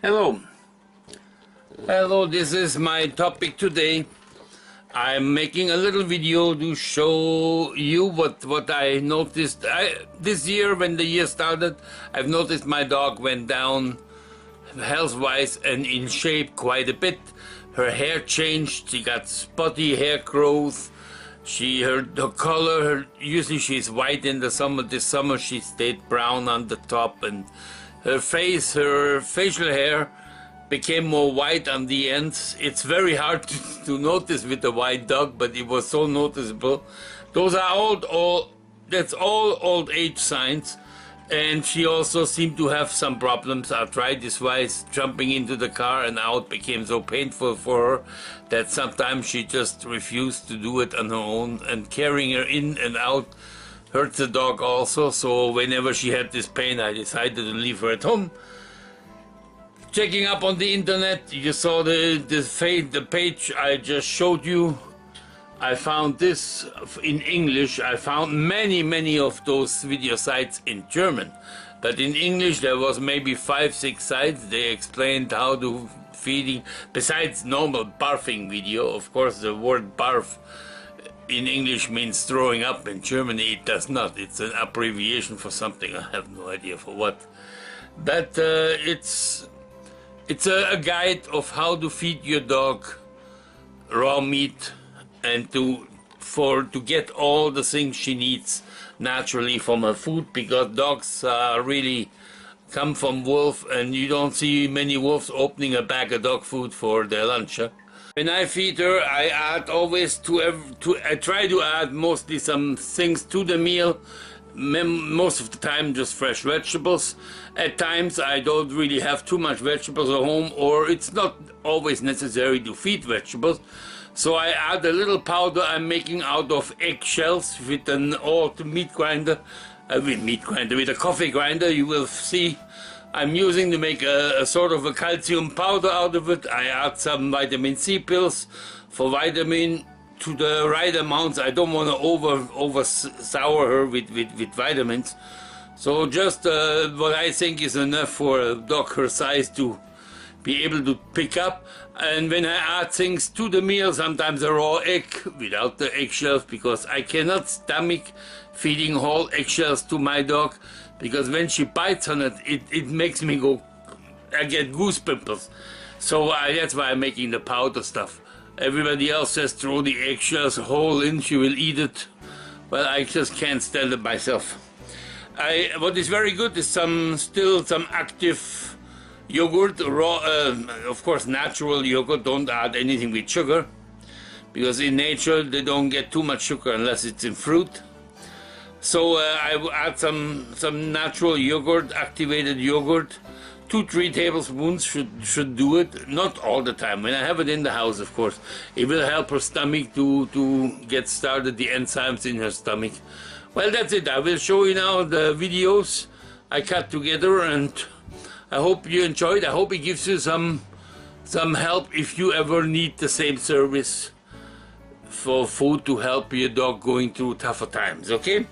Hello. Hello, this is my topic today. I'm making a little video to show you what I noticed. This year, when the year started, I've noticed my dog went down health-wise and in shape quite a bit. Her hair changed, she got spotty hair growth. Her color, usually she's white in the summer. This summer she stayed brown on the top, and her facial hair became more white on the ends. It's very hard to notice with a white dog, but it was so noticeable. Those are that's all old age signs. And she also seemed to have some problems arthritis-wise. Jumping into the car and out became so painful for her that sometimes she just refused to do it on her own, and carrying her in and out hurt the dog also. So whenever she had this pain, I decided to leave her at home. Checking up on the internet, you saw the page I just showed you. I found this in English. I found many of those video sites in German, but in English there was maybe 5-6 sites. They explained how to feeding, besides normal barfing video. Of course, the word barf in English means throwing up. In Germany it does not. It's an abbreviation for something. I have no idea for what, but it's a guide of how to feed your dog raw meat, and to get all the things she needs naturally from her food, because dogs really come from wolf, and you don't see many wolves opening a bag of dog food for their lunch. When I feed her, I add always I try to add mostly some things to the meal. Most of the time just fresh vegetables. At times I don't really have too much vegetables at home, or it's not always necessary to feed vegetables. So I add a little powder I'm making out of eggshells with an old meat grinder, with a coffee grinder. You will see I'm using to make a sort of a calcium powder out of it. I add some vitamin C pills for vitamin to the right amounts. I don't want to over sour her with vitamins. So just what I think is enough for a dog her size to be able to pick up. And when I add things to the meal, sometimes a raw egg without the eggshells, because I cannot stomach feeding whole eggshells to my dog, because when she bites on it, it makes me I get goose pimples. So that's why I'm making the powder stuff. Everybody else says throw the eggshells whole in, she will eat it. Well, I just can't stand it myself. What is very good is still some active yogurt, raw, of course natural yogurt. Don't add anything with sugar, because in nature they don't get too much sugar unless it's in fruit. So I will add some natural yogurt, activated yogurt. 2-3 tablespoons should do it. Not all the time. When I have it in the house, of course, it will help her stomach to get started, the enzymes in her stomach. Well, that's it. I will show you now the videos I cut together, and I hope you enjoyed. I hope it gives you some help if you ever need the same service for food to help your dog going through tougher times, okay?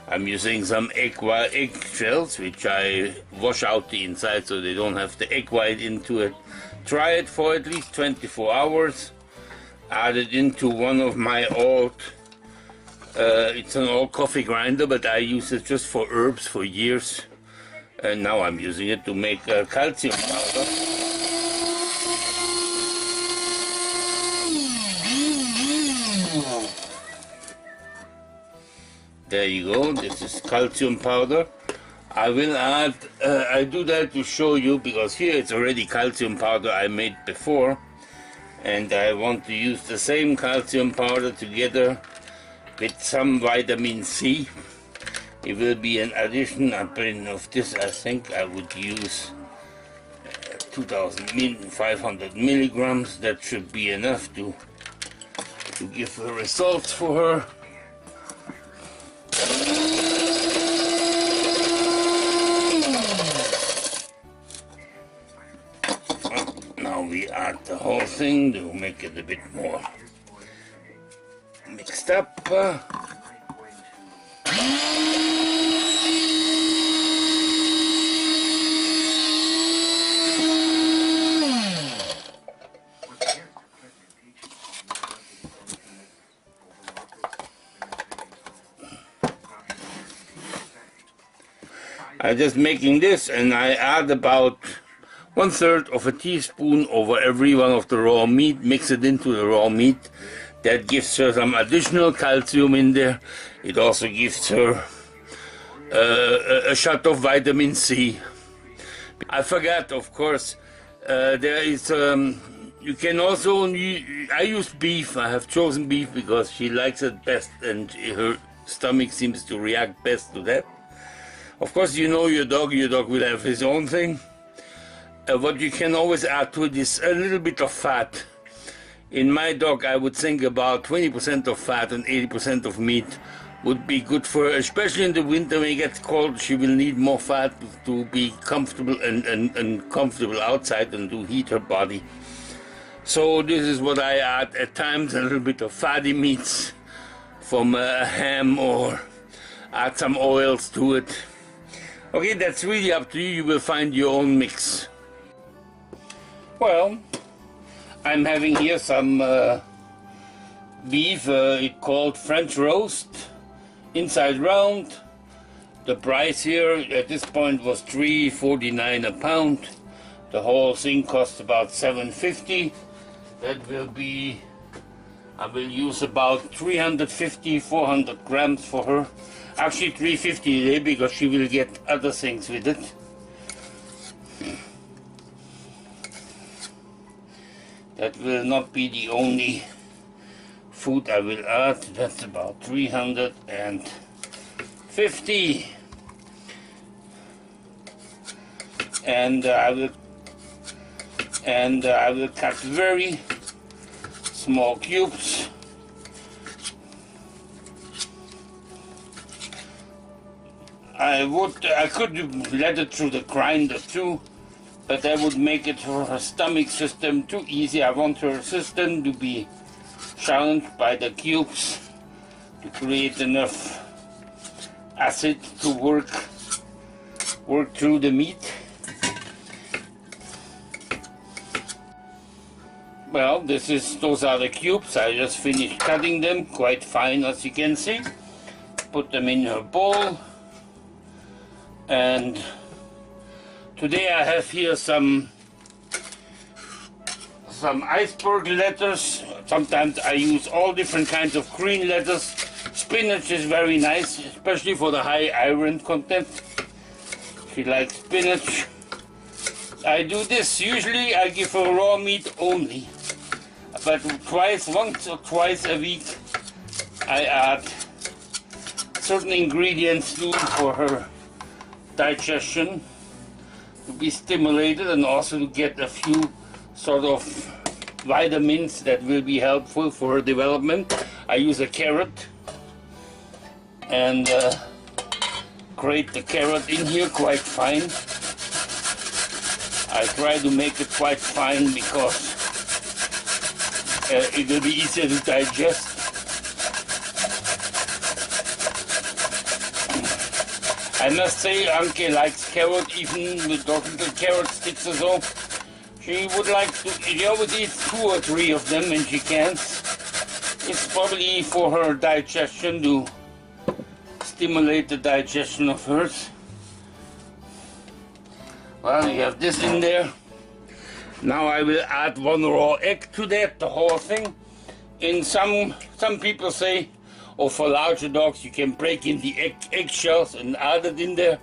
I'm using some egg shells, which I wash out the inside so they don't have the egg white into it. Try it for at least 24 hours. Add it into one of my old, it's an old coffee grinder, but I use it just for herbs for years. And now I'm using it to make calcium powder. There you go, this is calcium powder. I will add, I do that to show you, because here it's already calcium powder I made before, and I want to use the same calcium powder together with some vitamin C. It will be an addition of this. I think I would use 2,500 milligrams. That should be enough to give the results for her. Now we add the whole thing to make it a bit more mixed up. I'm just making this, and I add about 1/3 of a teaspoon over every one of the raw meat, mix it into the raw meat. That gives her some additional calcium in there. It also gives her a shot of vitamin C. I forgot, of course, there is, you can also, I use beef. I have chosen beef because she likes it best and her stomach seems to react best to that. Of course, you know your dog will have his own thing. What you can always add to it is a little bit of fat. In my dog, I would think about 20% of fat and 80% of meat would be good for her, especially in the winter when it gets cold. She will need more fat to be comfortable and comfortable outside and to heat her body. So this is what I add at times, a little bit of fatty meats from a ham, or add some oils to it. Okay, that's really up to you. You will find your own mix. Well, I'm having here some beef, it's called French roast, inside round. The price here at this point was $3.49 a pound. The whole thing costs about $7.50. That will be, I will use about 350-400 grams for her. Actually $3.50 today because she will get other things with it. That will not be the only food I will add. That's about 350. And I will cut very small cubes. I could let it through the grinder too, but that would make it for her stomach system too easy. I want her system to be challenged by the cubes to create enough acid to work through the meat. Well, those are the cubes. I just finished cutting them, quite fine as you can see. Put them in her bowl. And today I have here some iceberg lettuce. Sometimes I use all different kinds of green lettuce. Spinach is very nice, especially for the high iron content. She likes spinach. I do this, usually I give her raw meat only. But once or twice a week, I add certain ingredients too for her digestion to be stimulated, and also to get a few sort of vitamins that will be helpful for her development. I use a carrot and grate the carrot in here quite fine. I try to make it quite fine because it will be easier to digest. I must say, Anke likes carrot, even with those little carrot sticks or so. She would like to, she always eats 2 or 3 of them when she can. It's probably for her digestion, to stimulate the digestion of hers. Well, you have this in there. Now I will add 1 raw egg to that, the whole thing. In some people say, or for larger dogs, you can break in the eggshells and add it in there.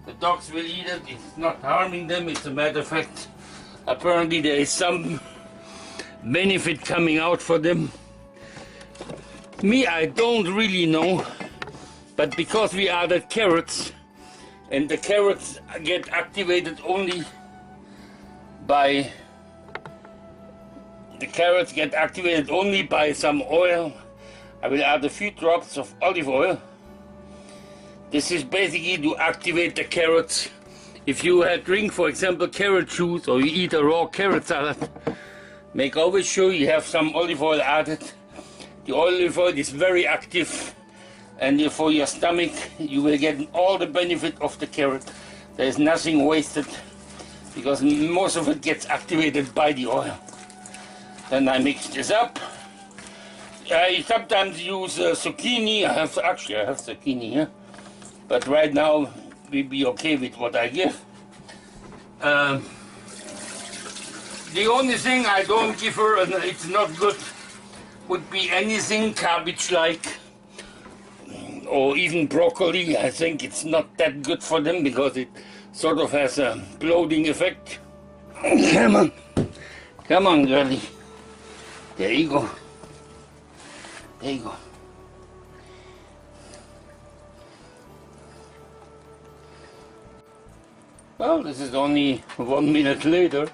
The dogs will eat it. It's not harming them. It's a matter of fact, apparently there is some benefit coming out for them. Me, I don't really know, but because we added carrots, and the carrots get activated only by some oil. I will add a few drops of olive oil. This is basically to activate the carrots. If you drink, for example, carrot juice, or you eat a raw carrot salad, make always sure you have some olive oil added. The olive oil is very active, and for your stomach you will get all the benefit of the carrot. There is nothing wasted, because most of it gets activated by the oil. Then I mix this up. I sometimes use zucchini. I have zucchini here, but right now will be okay with what I give. The only thing I don't give her, and it's not good, would be anything cabbage-like, or even broccoli. I think it's not that good for them because it sort of has a bloating effect. Come on. Come on, girlie. There you go. There you go. Well, this is only 1 minute later.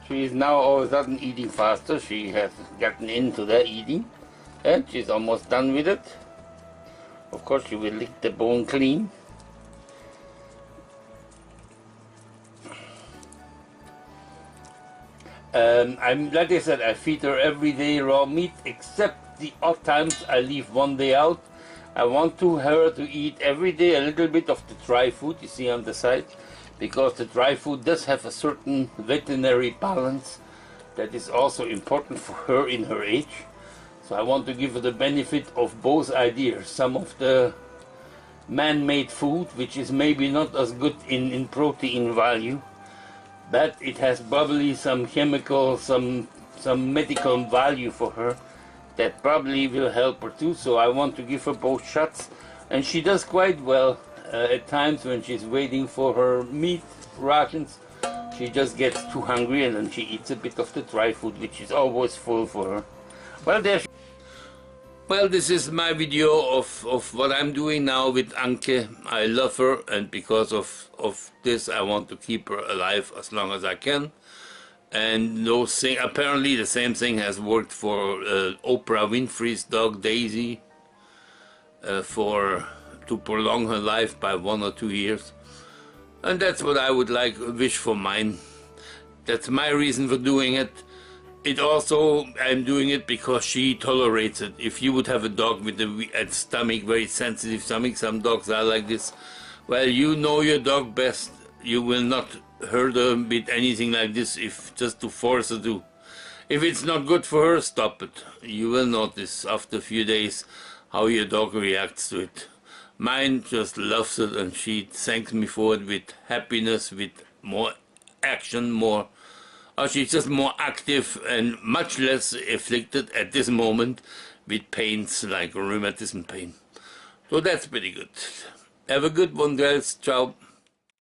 She is now all of a sudden eating faster. She has gotten into the eating and she's almost done with it. Of course, she will lick the bone clean. Like I said, I feed her every day raw meat, except the odd times I leave one day out. I want her to eat every day a little bit of the dry food you see on the side, because the dry food does have a certain veterinary balance that is also important for her in her age. So I want to give her the benefit of both ideas. Some of the man-made food, which is maybe not as good in protein value, but it has probably some chemical, some medical value for her that probably will help her too. So I want to give her both shots, and she does quite well. At times when she's waiting for her meat rations, she just gets too hungry and then she eats a bit of the dry food, which is always full for her. Well, well, this is my video of what I'm doing now with Anke. I love her, and because of this I want to keep her alive as long as I can. And apparently the same thing has worked for Oprah Winfrey's dog Daisy, to prolong her life by 1 or 2 years. And that's what I would wish for mine. That's my reason for doing it. I'm doing it because she tolerates it. If you would have a dog with a stomach, very sensitive stomach, some dogs are like this, well, you know your dog best. You will not hurt her with anything like this just to force her to. If it's not good for her, stop it. You will notice after a few days how your dog reacts to it. Mine just loves it, and she thanks me for it with happiness, with more action, she's just more active and much less afflicted at this moment with pains like rheumatism pain. So that's pretty good. Have a good one, guys. Ciao.